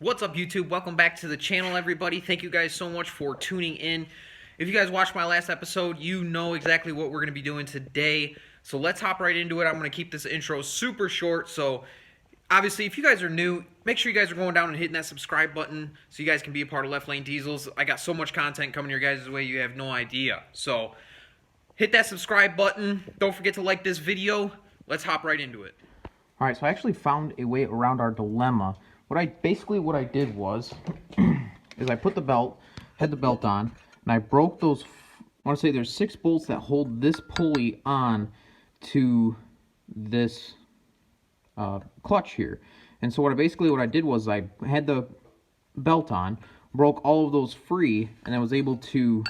What's up, YouTube? Welcome back to the channel, everybody. Thank you guys so much for tuning in. If you guys watched my last episode, you know exactly what we're going to be doing today. So let's hop right into it. I'm going to keep this intro super short. So obviously, if you guys are new, make sure you guys are going down and hitting that subscribe button so you guys can be a part of Left Lane Diesels. I got so much content coming your guys' way, you have no idea. So hit that subscribe button. Don't forget to like this video. Let's hop right into it. All right, so I actually found a way around our dilemma. What I did was, is I put the belt, had the belt on, and I broke those. I want to say there's 6 bolts that hold this pulley on to this clutch here. And so what I did was I had the belt on, broke all of those free, and I was able to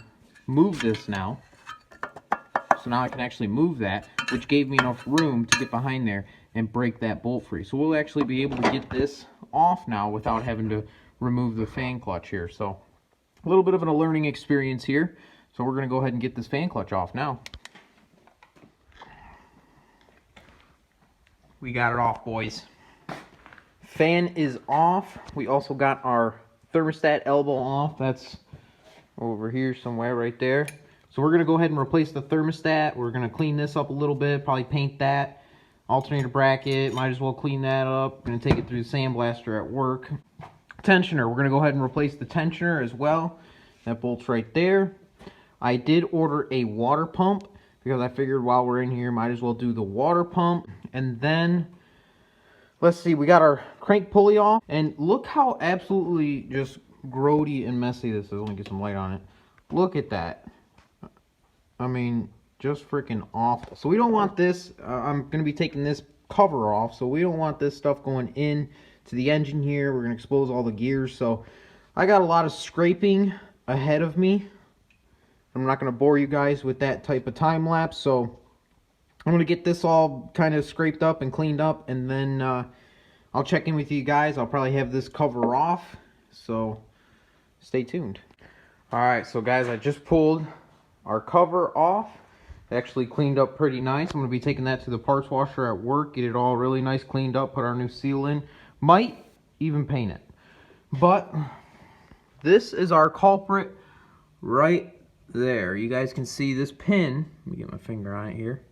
move this now. So now I can actually move that, which gave me enough room to get behind there and break that bolt free. So we'll actually be able to get this off now without having to remove the fan clutch here. So a little bit of a learning experience here. So we're going to go ahead and get this fan clutch off now. We got it off, boys. Fan is off. We also got our thermostat elbow off. That's over here somewhere right there. So we're going to go ahead and replace the thermostat. We're going to clean this up a little bit, probably paint that. Alternator bracket, might as well clean that up. Going to take it through the sandblaster at work. Tensioner, we're going to go ahead and replace the tensioner as well. That bolt's right there. I did order a water pump because I figured while we're in here, might as well do the water pump. And then, let's see, we got our crank pulley off. And look how absolutely just grody and messy this is. Let me get some light on it. Look at that. I mean, just freaking awful. So we don't want this. I'm going to be taking this cover off. So we don't want this stuff going in to the engine here. We're going to expose all the gears. So I got a lot of scraping ahead of me. I'm not going to bore you guys with that type of time lapse. So I'm going to get this all kind of scraped up and cleaned up. And then I'll check in with you guys. I'll probably have this cover off. So stay tuned. Alright, so guys, I just pulled our cover off. Actually cleaned up pretty nice. I'm going to be taking that to the parts washer at work, get it all really nice cleaned up, put our new seal in. Might even paint it. But this is our culprit right there. You guys can see this pin. Let me get my finger on it here.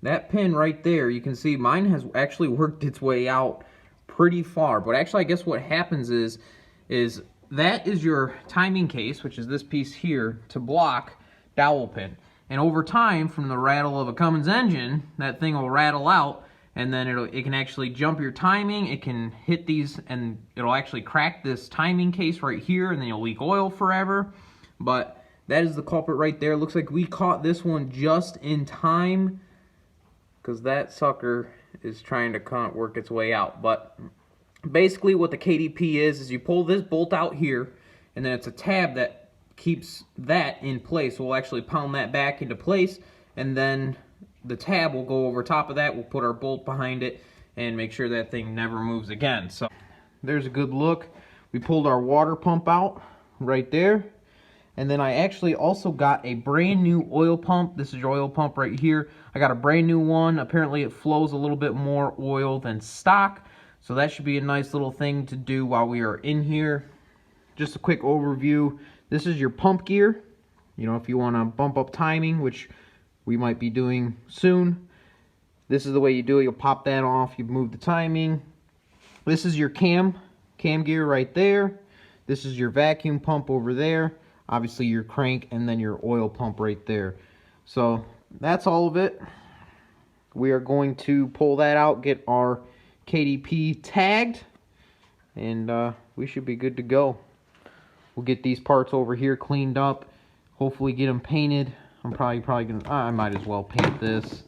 That pin right there, you can see mine has actually worked its way out pretty far. But actually, I guess what happens is that is your timing case, which is this piece here, to block dowel pin. And over time, from the rattle of a Cummins engine, that thing will rattle out, and then it can actually jump your timing. It can hit these, and it'll actually crack this timing case right here, and then you'll leak oil forever. But that is the culprit right there. Looks like we caught this one just in time, because that sucker is trying to work its way out. But basically what the KDP is you pull this bolt out here, and then it's a tab that keeps that in place. So we'll actually pound that back into place, and then the tab will go over top of that. We'll put our bolt behind it and make sure that thing never moves again. So there's a good look. We pulled our water pump out right there, and then I actually also got a brand new oil pump. This is your oil pump right here. I got a brand new one. Apparently it flows a little bit more oil than stock, so that should be a nice little thing to do while we are in here. Just a quick overview. This is your pump gear. You know, if you want to bump up timing, which we might be doing soon, this is the way you do it. You'll pop that off, you move the timing. This is your cam gear right there. This is your vacuum pump over there. Obviously your crank, and then your oil pump right there. So that's all of it. We are going to pull that out, get our KDP tagged, and we should be good to go. We'll get these parts over here cleaned up. Hopefully get them painted. I'm probably gonna, I might as well paint this.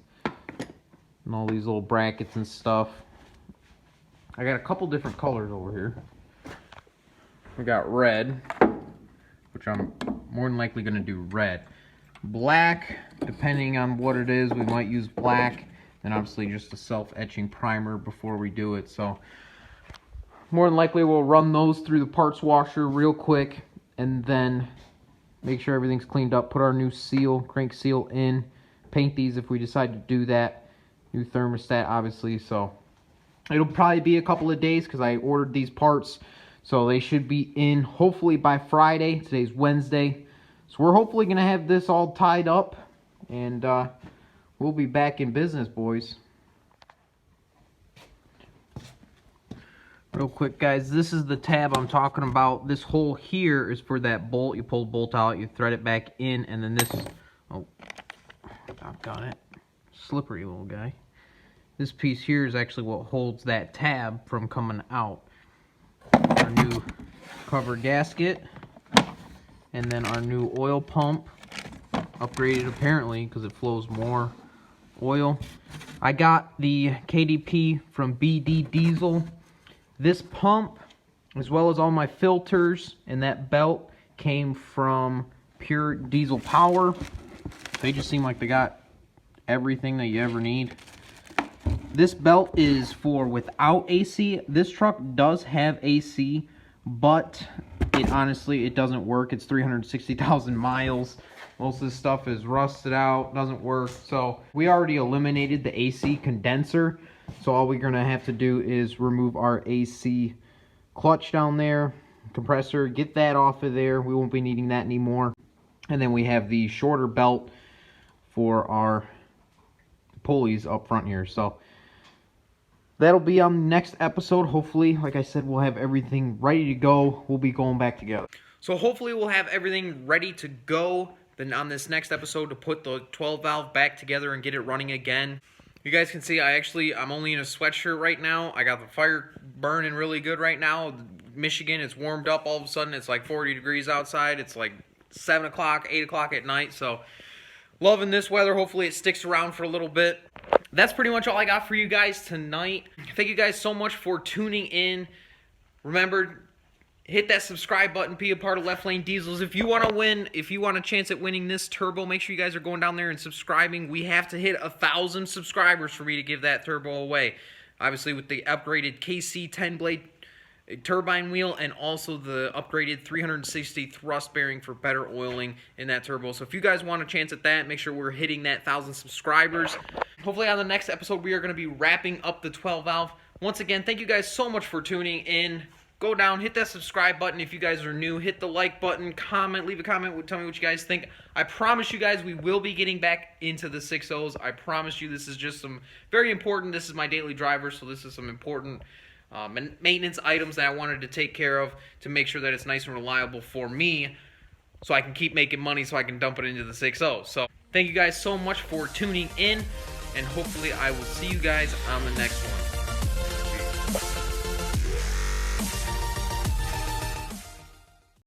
And all these little brackets and stuff. I got a couple different colors over here. We got red, which I'm more than likely gonna do red. Black, depending on what it is, we might use black. And obviously just a self-etching primer before we do it. So more than likely we'll run those through the parts washer real quick, and then make sure everything's cleaned up, put our new seal, crank seal in, paint these if we decide to do that. New thermostat, obviously, so it'll probably be a couple of days because I ordered these parts So they should be in hopefully by Friday. Today's Wednesday. So we're hopefully going to have this all tied up. And we'll be back in business, boys. Real quick, guys, this is the tab I'm talking about. This hole here is for that bolt. You pull the bolt out, you thread it back in, and then this... Oh, I've got it. Slippery little guy. This piece here is actually what holds that tab from coming out. Our new cover gasket, and then our new oil pump. Upgraded apparently because it flows more oil. I got the KDP from BD Diesel. This pump, as well as all my filters and that belt, came from Pure Diesel Power. They just seem like they got everything that you ever need. This belt is for without AC. This truck does have AC, but it doesn't work. It's 360,000 miles. Most of this stuff is rusted out, doesn't work. So we already eliminated the AC condenser. So all we're gonna have to do is remove our AC clutch down there, compressor, get that off of there. We won't be needing that anymore. And then we have the shorter belt for our pulleys up front here. So that'll be on the next episode. Hopefully, like I said, we'll have everything ready to go. We'll be going back together. So hopefully we'll have everything ready to go then on this next episode to put the 12 valve back together and get it running again. You guys can see I'm only in a sweatshirt right now. I got the fire burning really good right now. Michigan, it's warmed up all of a sudden. It's like 40 degrees outside. It's like 7 o'clock, 8 o'clock at night. So loving this weather. Hopefully it sticks around for a little bit. That's pretty much all I got for you guys tonight. Thank you guys so much for tuning in. Remember, hit that subscribe button, be a part of Left Lane Diesels. If you want to win, if you want a chance at winning this turbo, make sure you guys are going down there and subscribing. We have to hit 1,000 subscribers for me to give that turbo away. Obviously with the upgraded KC 10-blade turbine wheel and also the upgraded 360 thrust bearing for better oiling in that turbo. So if you guys want a chance at that, make sure we're hitting that 1,000 subscribers. Hopefully on the next episode we are going to be wrapping up the 12 valve. Once again, thank you guys so much for tuning in. Go down, hit that subscribe button if you guys are new. Hit the like button, comment, leave a comment, tell me what you guys think. I promise you guys we will be getting back into the 6.0s. I promise you this is just some very important, this is my daily driver, so this is some important maintenance items that I wanted to take care of to make sure that it's nice and reliable for me so I can keep making money so I can dump it into the 6.0. So thank you guys so much for tuning in, and hopefully I will see you guys on the next one.